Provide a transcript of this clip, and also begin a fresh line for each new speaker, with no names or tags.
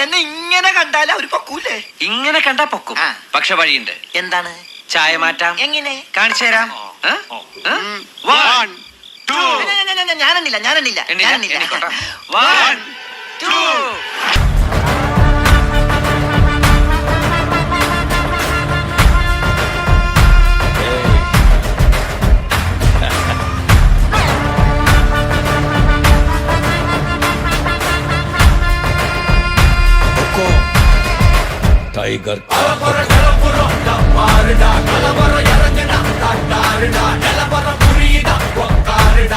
എന്നെ ഇങ്ങനെ കണ്ടാൽ അവര് പൊക്കൂലേ?
ഇങ്ങനെ കണ്ടാ പൊക്കും. പക്ഷെ വഴിയുണ്ട്.
എന്താണ്?
ചായ മാറ്റാം.
എങ്ങനെ?
കാണിച്ചു തരാം.
ഞാനെണ്ണില്ല.
1, 2.
टाइगर